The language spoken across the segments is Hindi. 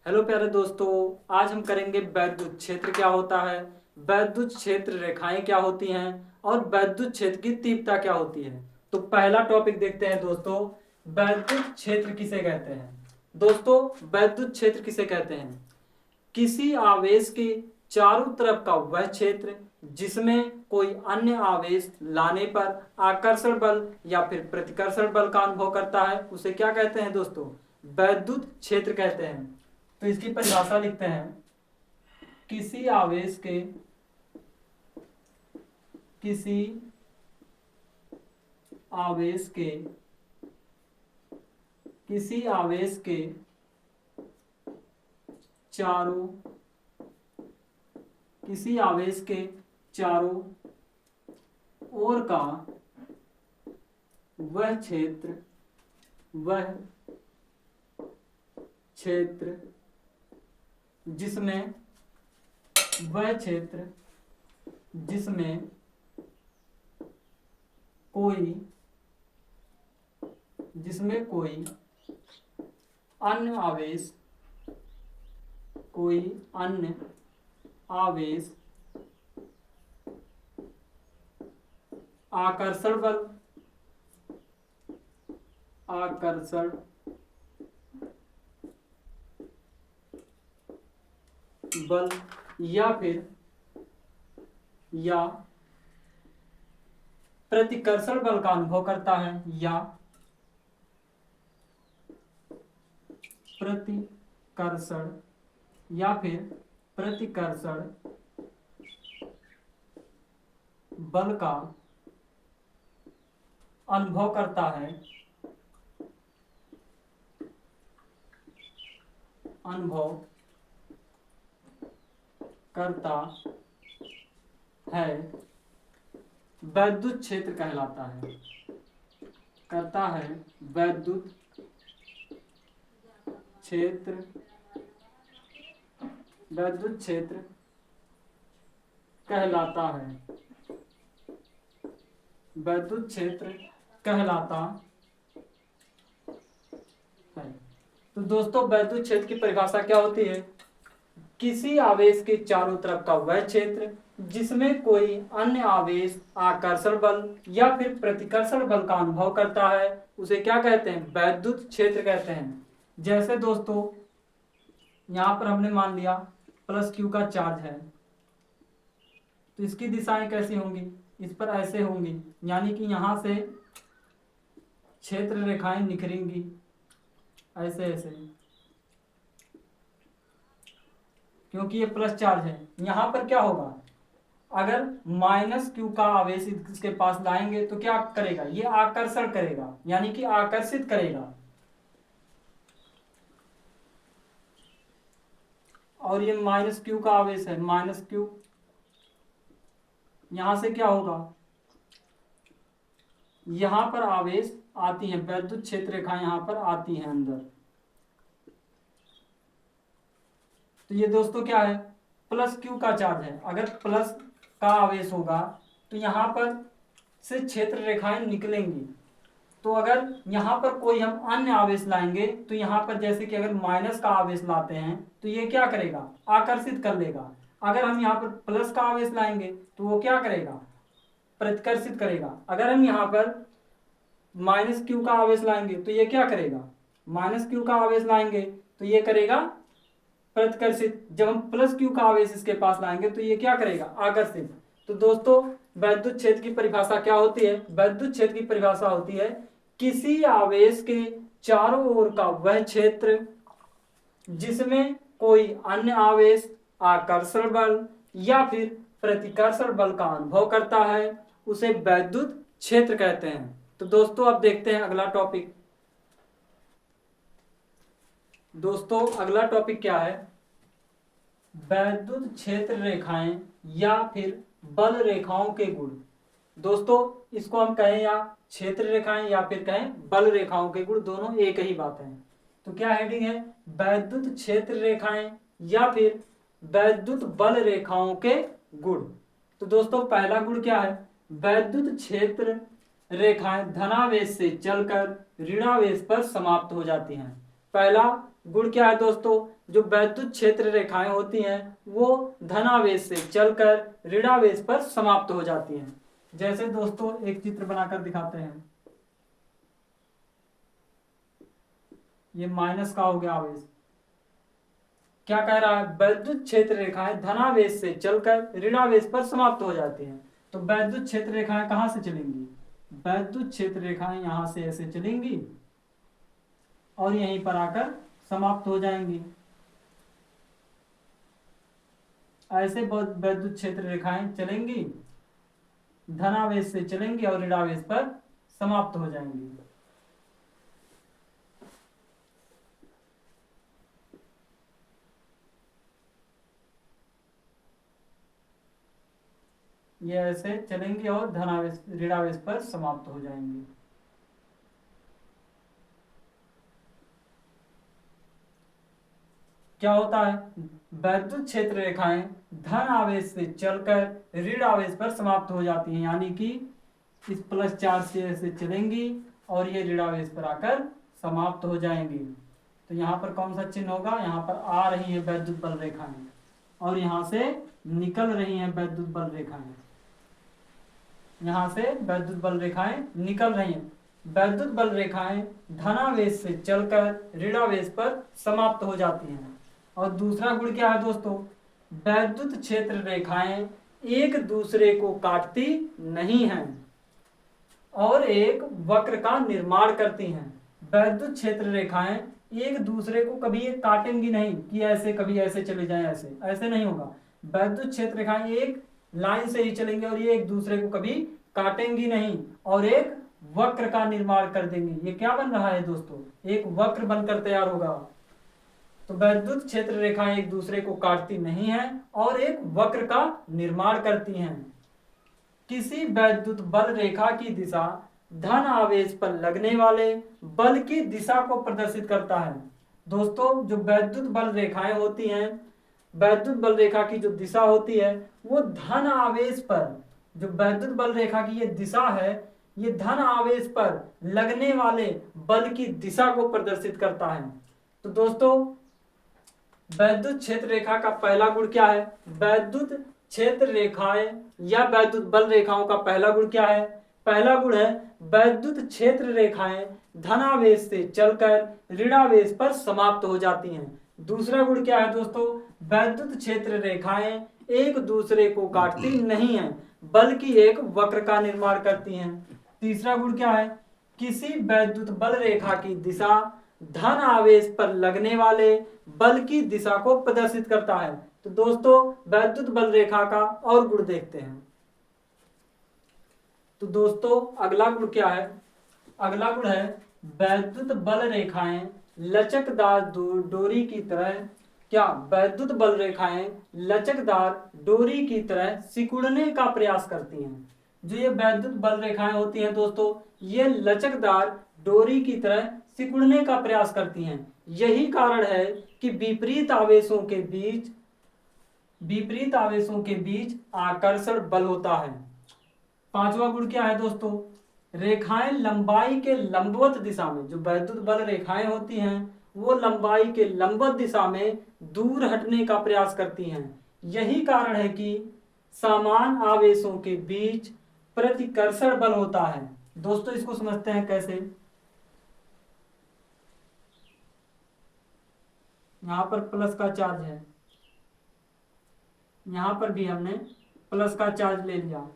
हेलो प्यारे दोस्तों, आज हम करेंगे वैद्युत क्षेत्र क्या होता है, वैद्युत क्षेत्र रेखाएं क्या होती हैं और वैद्युत क्षेत्र की तीव्रता क्या होती है। तो पहला टॉपिक देखते हैं दोस्तों, वैद्युत क्षेत्र किसे कहते हैं। दोस्तों, वैद्युत क्षेत्र किसे कहते हैं? किसी आवेश के चारों तरफ का वह क्षेत्र जिसमें कोई अन्य आवेश लाने पर आकर्षण बल या फिर प्रतिकर्षण बल का अनुभव करता है, उसे क्या कहते हैं दोस्तों? वैद्युत क्षेत्र कहते हैं। तो इसकी परिभाषा लिखते हैं, किसी आवेश के किसी आवेश के किसी आवेश के चारों किसी आवेश के चारों ओर का वह क्षेत्र जिसमें कोई अन्य आवेश आकर्षण बल या प्रतिकर्षण बल का अनुभव करता है या प्रतिकर्षण बल का अनुभव करता है वैद्युत क्षेत्र कहलाता है। वैद्युत क्षेत्र कहलाता है। तो दोस्तों, वैद्युत क्षेत्र की परिभाषा क्या होती है? किसी आवेश के चारों तरफ का वह क्षेत्र जिसमें कोई अन्य आवेश आकर्षण बल या फिर प्रतिकर्षण बल का अनुभव करता है, उसे क्या कहते हैं? वैद्युत क्षेत्र कहते हैं। जैसे दोस्तों, यहां पर हमने मान लिया प्लस क्यू का चार्ज है, तो इसकी दिशाएं कैसी होंगी? इस पर ऐसे होंगी, यानी कि यहां से क्षेत्र रेखाएं निखरेंगी ऐसे, क्योंकि ये प्लस चार्ज है। यहां पर क्या होगा, अगर माइनस क्यू का आवेश इसके पास लाएंगे तो क्या करेगा? ये आकर्षण करेगा, यानी कि आकर्षित करेगा। और ये माइनस क्यू का आवेश है, माइनस क्यू, यहां से क्या होगा, यहां पर आवेश आती है, वैद्युत क्षेत्र रेखा यहां पर आती है अंदर। तो ये दोस्तों क्या है? प्लस क्यू का चार्ज है। अगर प्लस का आवेश होगा तो यहां पर से क्षेत्र रेखाएं निकलेंगी। तो अगर यहां पर कोई हम अन्य आवेश लाएंगे तो यहां पर जैसे कि अगर माइनस का आवेश लाते हैं तो ये क्या करेगा? आकर्षित कर लेगा। अगर हम यहाँ पर प्लस का आवेश लाएंगे तो वो क्या करेगा? प्रतिकर्षित करेगा। अगर हम यहाँ पर माइनस क्यू का आवेश लाएंगे तो ये क्या करेगा? माइनस क्यू का आवेश लाएंगे तो ये करेगा प्रतिकर्षित। जब हम प्लस क्यू का आवेश इसके पास लाएंगे तो ये क्या करेगा? आकर्षित। तो दोस्तों, वैद्युत क्षेत्र की परिभाषा क्या होती है? वैद्युत क्षेत्र की परिभाषा होती है किसी आवेश के चारों ओर का वह क्षेत्र जिसमें कोई अन्य आवेश आकर्षण बल या फिर प्रतिकर्षण बल का अनुभव करता है, उसे वैद्युत क्षेत्र कहते हैं। तो दोस्तों, अब देखते हैं अगला टॉपिक। दोस्तों, अगला टॉपिक क्या है? वैद्युत क्षेत्र रेखाएं या फिर बल रेखाओं के गुण। दोस्तों, इसको हम कहें या क्षेत्र रेखाएं या फिर कहें बल रेखाओं के गुण, दोनों एक ही बात है। तो क्या हेडिंग है? वैद्युत क्षेत्र रेखाएं या फिर वैद्युत बल रेखाओं के गुण। तो दोस्तों, पहला गुण क्या है? वैद्युत क्षेत्र रेखाएं धनावेश से चलकर ऋणावेश पर समाप्त हो जाती हैं। पहला गुण क्या है दोस्तों? जो वैद्युत क्षेत्र रेखाएं होती हैं वो धनावेश से चलकर ऋणावेश पर समाप्त हो जाती हैं। जैसे दोस्तों एक चित्र बनाकर दिखाते हैं, ये माइनस का हो गया आवेश। क्या कह रहा है, वैद्युत क्षेत्र रेखाएं धनावेश से चलकर ऋणावेश पर समाप्त हो जाती हैं। तो वैद्युत क्षेत्र रेखाएं कहां से चलेंगी, वैद्युत क्षेत्र रेखाएं यहां से ऐसे चलेंगी और यहीं पर आकर समाप्त हो जाएंगी। ऐसे वैद्युत क्षेत्र रेखाएं चलेंगी, धनावेश से चलेंगी और ऋणावेश पर समाप्त हो जाएंगी। ये ऐसे चलेंगी और धनावेश ऋणावेश पर समाप्त हो जाएंगी। क्या होता है, वैद्युत क्षेत्र रेखाएं धन आवेश से चलकर ऋण आवेश पर समाप्त हो जाती हैं, यानी कि इस प्लस चार्ज से ऐसे चलेंगी और ये ऋण आवेश पर आकर समाप्त हो जाएंगी। तो यहाँ पर कौन सा चिन्ह होगा, यहाँ पर आ रही है वैद्युत बल रेखाएं और यहाँ से निकल रही हैं वैद्युत बल रेखाएं, यहाँ से वैद्युत बल रेखाएं निकल रही हैं। वैद्युत बल रेखाएं धनावेश से चलकर ऋणावेश पर समाप्त हो जाती हैं। और दूसरा गुण क्या है दोस्तों, वैद्युत क्षेत्र रेखाएं एक दूसरे को काटती नहीं हैं और एक वक्र का निर्माण करती हैं। वैद्युत क्षेत्र रेखाएं एक दूसरे को कभी एक काटेंगी नहीं कि ऐसे कभी ऐसे चले जाएं, ऐसे नहीं होगा। वैद्युत क्षेत्र रेखाएं एक लाइन से ही चलेंगी और ये एक दूसरे को कभी काटेंगी नहीं और एक वक्र का निर्माण कर देंगी। ये क्या बन रहा है दोस्तों, एक वक्र बनकर तैयार होगा। तो वैद्युत क्षेत्र रेखाएं एक दूसरे को काटती नहीं हैं और एक वक्र का निर्माण करती हैं। किसी वैद्युत बल रेखा की दिशा धन आवेश पर लगने वाले बल की दिशा को प्रदर्शित करता है। दोस्तों जो वैद्युत बल रेखाएं होती हैं, वैद्युत बल रेखा की जो दिशा होती है वो धन आवेश पर, जो वैद्युत बल रेखा की ये दिशा है ये धन आवेश पर लगने वाले बल की दिशा को प्रदर्शित करता है। तो दोस्तों वैद्युत क्षेत्र रेखा का पहला गुण क्या है, वैद्युत क्षेत्र रेखाएं या वैद्युत बल रेखाओं का पहला गुण क्या है, पहला गुण है वैद्युत क्षेत्र रेखाएं धनावेश से चलकर ऋणावेश पर समाप्त हो जाती हैं। दूसरा गुण क्या है दोस्तों, वैद्युत क्षेत्र रेखाएं एक दूसरे को काटती नहीं हैं बल्कि एक वक्र का निर्माण करती हैं। तीसरा गुण क्या है, किसी वैद्युत बल रेखा की दिशा धन आवेश पर लगने वाले बल की दिशा को प्रदर्शित करता है। तो दोस्तों वैद्युत बल रेखा का और गुण देखते हैं। तो दोस्तों अगला गुण क्या है, अगला गुण है वैद्युत बल रेखाएं लचकदार डोरी की तरह, क्या वैद्युत बल रेखाएं लचकदार डोरी की तरह सिकुड़ने का प्रयास करती हैं। जो ये वैद्युत बल रेखाएं होती हैं दोस्तों ये लचकदार डोरी की तरह सिकुड़ने का प्रयास करती हैं। यही कारण है कि विपरीत आवेशों के बीच आकर्षण बल होता है। पांचवा गुण क्या है दोस्तों, रेखाएं लंबाई के लंबवत दिशा में, जो वैद्युत बल रेखाएं होती हैं वो लंबाई के लंबवत दिशा में दूर हटने का प्रयास करती हैं। यही कारण है कि समान आवेशों के बीच प्रतिकर्षण बल होता है। दोस्तों इसको समझते हैं कैसे, यहां पर प्लस का चार्ज है, यहां पर भी हमने प्लस का चार्ज ले लिया,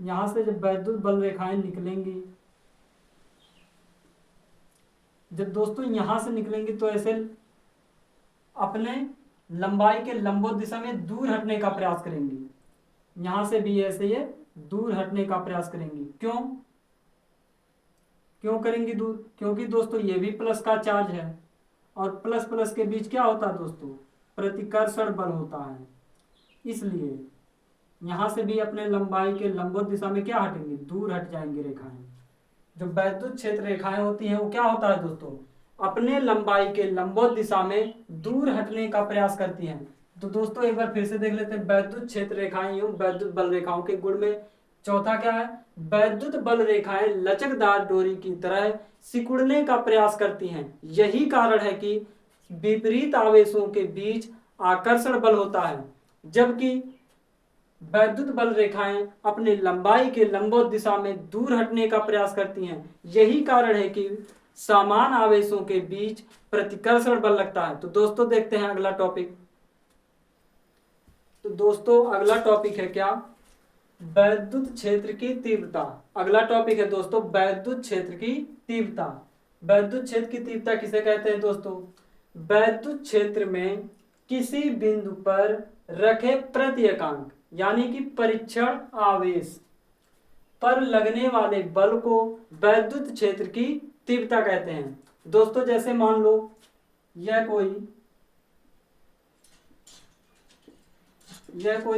यहां से जब वैद्युत बल रेखाएं निकलेंगी, जब दोस्तों यहां से निकलेंगी तो ऐसे अपने लंबाई के लंबवत दिशा में दूर हटने का प्रयास करेंगी। यहां से भी ऐसे ये दूर हटने का प्रयास करेंगी। क्यों करेंगी दूर, क्योंकि दोस्तों ये भी प्लस का चार्ज है और प्लस प्लस के बीच क्या होता है दोस्तों, प्रतिकर्षण बल होता है। इसलिए यहां से भी अपने लंबाई के लंबवत दिशा में क्या हटेंगी, दूर हट जाएंगी रेखाएं। जो वैद्युत क्षेत्र रेखाएं होती हैं वो क्या होता है दोस्तों, अपने लंबाई के लंबवत दिशा में दूर हटने का प्रयास करती हैं। तो दोस्तों एक बार फिर से देख लेते हैं, वैद्युत क्षेत्र रेखाएं एवं वैद्युत बल रेखाओं के गुण में चौथा क्या है, वैद्युत बल रेखाएं लचकदार डोरी की तरह सिकुड़ने का प्रयास करती हैं। यही कारण है कि विपरीत आवेशों के बीच आकर्षण बल होता है, जबकि वैद्युत बल रेखाएं अपनी लंबाई के लंबवत दिशा में दूर हटने का प्रयास करती हैं। यही कारण है कि समान आवेशों के बीच प्रतिकर्षण बल लगता है। तो दोस्तों देखते हैं अगला टॉपिक। तो दोस्तों अगला टॉपिक है क्या, वैद्युत क्षेत्र की तीव्रता। अगला टॉपिक है दोस्तों वैद्युत क्षेत्र की तीव्रता। वैद्युत क्षेत्र की तीव्रता किसे कहते हैं दोस्तों, वैद्युत क्षेत्र में किसी बिंदु पर रखे प्रत्येकांक यानी कि परीक्षण आवेश पर लगने वाले बल को वैद्युत क्षेत्र की तीव्रता कहते हैं। दोस्तों जैसे मान लो यह कोई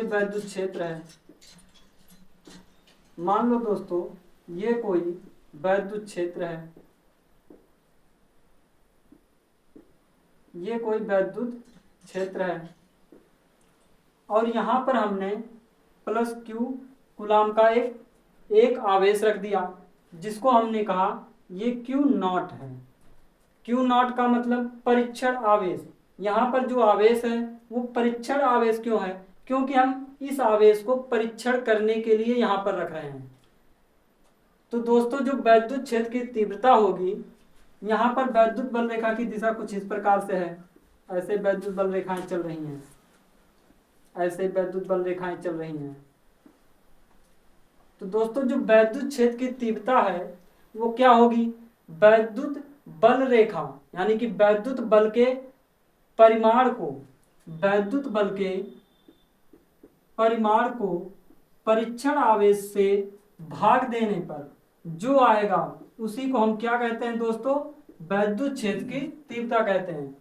वैद्युत क्षेत्र है। मान लो दोस्तों ये कोई वैद्युत क्षेत्र है, ये कोई वैद्युत क्षेत्र है और यहां पर हमने प्लस क्यू कूलाम का एक आवेश रख दिया, जिसको हमने कहा ये क्यू नॉट है। क्यू नॉट का मतलब परीक्षण आवेश। यहाँ पर जो आवेश है वो परीक्षण आवेश क्यों है, क्योंकि हम इस आवेश को परीक्षण करने के लिए यहाँ पर रख रहे हैं। तो दोस्तों जो वैद्युत क्षेत्र की तीव्रता होगी, यहाँ पर वैद्युत बल रेखा की दिशा कुछ इस प्रकार से है, ऐसे वैद्युत बल रेखाएं चल रही हैं, ऐसे वैद्युत बल रेखाएं चल रही हैं। तो दोस्तों जो वैद्युत क्षेत्र की तीव्रता है वो क्या होगी, वैद्युत बल रेखा यानी कि वैद्युत बल के परिमाण को, वैद्युत बल के परिमाण को परीक्षण आवेश से भाग देने पर जो आएगा उसी को हम क्या कहते हैं दोस्तों, वैद्युत क्षेत्र की तीव्रता कहते हैं।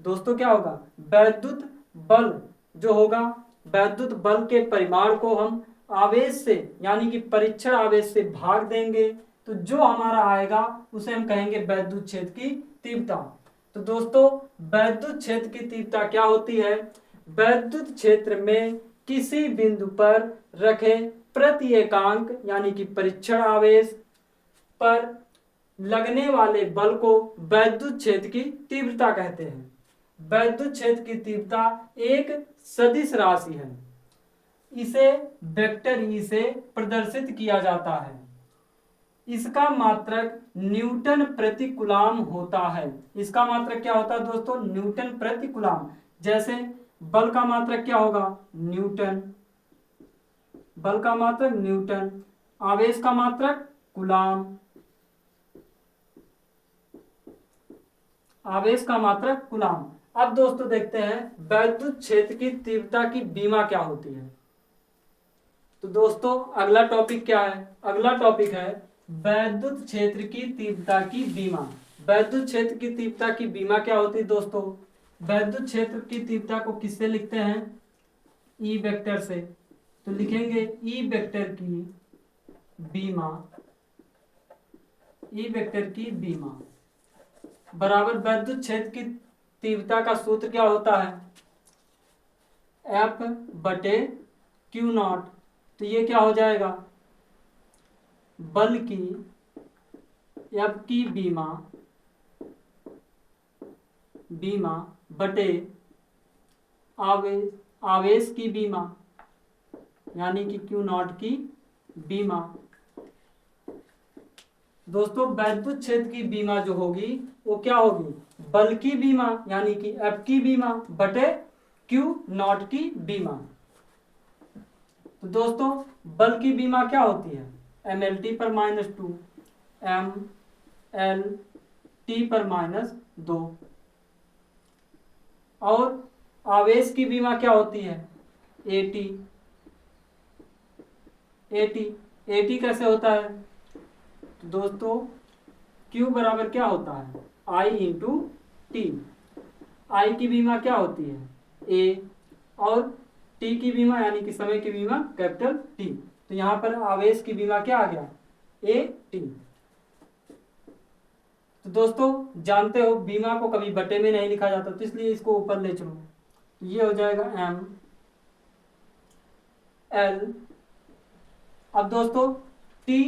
दोस्तों क्या होगा, वैद्युत बल जो होगा, वैद्युत बल के परिमाण को हम आवेश से यानी कि परीक्षण आवेश से भाग देंगे, तो जो हमारा आएगा उसे हम कहेंगे वैद्युत क्षेत्र की तीव्रता। तो दोस्तों वैद्युत क्षेत्र की तीव्रता क्या होती है, वैद्युत क्षेत्र में किसी बिंदु पर रखे प्रत्येकांक यानी कि परीक्षण आवेश पर लगने वाले बल को वैद्युत क्षेत्र की तीव्रता कहते हैं। वैद्युत क्षेत्र की तीव्रता एक सदिश राशि है, इसे वेक्टर ई से प्रदर्शित किया जाता है। इसका मात्रक न्यूटन प्रति कूलाम होता है। इसका मात्रक क्या होता है दोस्तों, न्यूटन प्रति कूलाम। जैसे बल का मात्रक क्या होगा, न्यूटन, बल का मात्रक न्यूटन, आवेश का मात्रक कूलाम, आवेश का मात्रक कूलाम। अब दोस्तों देखते हैं वैद्युत क्षेत्र की तीव्रता की बीमा क्या होती है। तो दोस्तों अगला टॉपिक क्या है, अगला टॉपिक है वैद्युत क्षेत्र की तीव्रता की बीमा। वैद्युत क्षेत्र की तीव्रता की बीमा क्या होती है दोस्तों, वैद्युत क्षेत्र की तीव्रता को किससे लिखते हैं, ई वेक्टर से। तो लिखेंगे ई वेक्टर की बीमा, ई वेक्टर की बीमा बराबर वैद्युत क्षेत्र की तीव्रता का सूत्र क्या होता है, F/Q0। तो ये क्या हो जाएगा, बल की F की बीमा बटे आवेश की बीमा यानी कि Q0 की बीमा। दोस्तों वैद्युत क्षेत्र की बीमा जो होगी वो क्या होगी, बल की बीमा यानी कि F की बीमा बटे Q0 की बीमा। तो दोस्तों बल की बीमा क्या होती है, MLT पर -2 MLT पर -2। और आवेश की बीमा क्या होती है, AT कैसे होता है, तो दोस्तों Q बराबर क्या होता है, I इंटू टी। I की बीमा क्या होती है, A, और T की बीमा यानी कि समय की बीमा कैपिटल T। तो यहाँ पर आवेश की बीमा क्या आ गया, AT। तो दोस्तों जानते हो बीमा को कभी बटे में नहीं लिखा जाता, तो इसलिए इसको ऊपर ले चलो। तो ये हो जाएगा ML अब दोस्तों t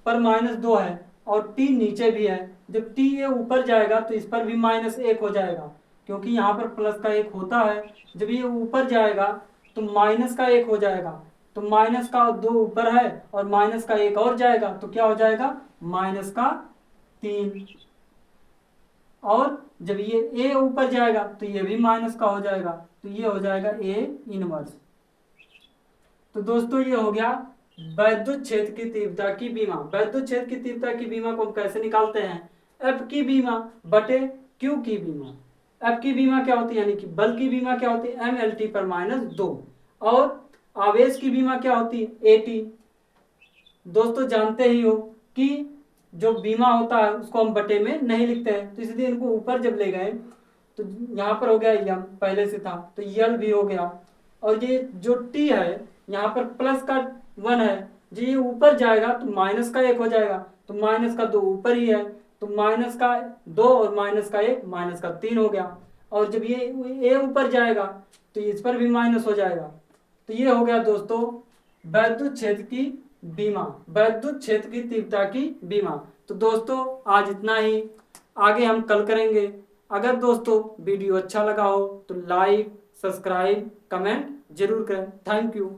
पर -2 है और t नीचे भी है, जब t ये ऊपर जाएगा तो इस पर भी -1 हो जाएगा, क्योंकि यहाँ पर प्लस का 1 होता है। जब ये ऊपर जाएगा तो माइनस का 1 हो जाएगा, तो माइनस का 2 ऊपर है और माइनस का 1 और जाएगा तो क्या हो जाएगा, -3। और जब ये a ऊपर जाएगा तो ये भी माइनस का हो जाएगा, तो ये हो जाएगा a इनवर्स। तो दोस्तों ये हो गया वैद्युत क्षेत्र की तीव्रता की बीमा। वैद्युत क्षेत्र की तीव्रता की बीमा को हम कैसे निकालते हैं, F की बीमा बटे Q की बीमा। F की बीमा क्या होती है, यानी कि बल की बीमा क्या होती है, mLT पर -2, और आवेश की बीमा क्या होती है, AT। दोस्तों जानते ही हो कि जो बीमा होता है उसको हम बटे में नहीं लिखते हैं, तो इसलिए इनको ऊपर जब ले गए तो यहाँ पर हो गया यम, पहले से था तो यल भी हो गया, और ये जो टी है यहाँ पर प्लस का 1 है, जो ये ऊपर जाएगा तो माइनस का 1 हो जाएगा, तो माइनस का 2 ऊपर ही है, तो माइनस का 2 और माइनस का 1 माइनस का 3 हो गया, और जब ये ए ऊपर जाएगा तो इस पर भी माइनस हो जाएगा। तो ये हो गया दोस्तों वैद्युत क्षेत्र की बीमा, वैद्युत क्षेत्र की तीव्रता की बीमा। तो दोस्तों आज इतना ही, आगे हम कल करेंगे। अगर दोस्तों वीडियो अच्छा लगा हो तो लाइक, सब्सक्राइब, कमेंट जरूर करें। Thank you.